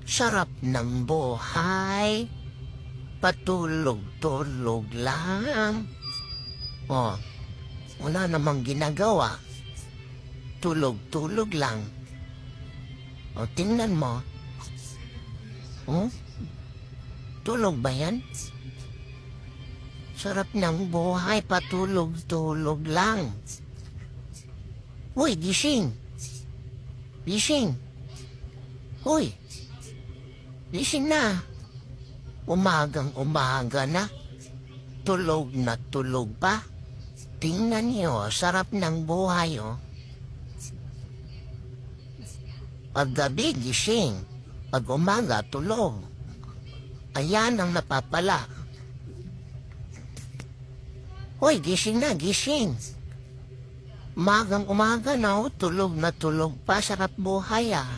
Sarap ng buhay, patulog-tulog lang. Oh, wala namang ginagawa. Tulog-tulog lang. O, tingnan mo. Oh, tulog ba yan? Sarap ng buhay, patulog-tulog lang. Uy, gising. Gising. Uy, gising na. Umagang-umaga na. Tulog na tulog pa. Tingnan niyo, sarap ng buhay, oh. Paggabi, gising. Pag umaga, tulog. Ayan ang napapala. Hoy, gising na, gising. Umagang-umaga na, oh. Tulog na tulog pa. Sarap buhay, ah.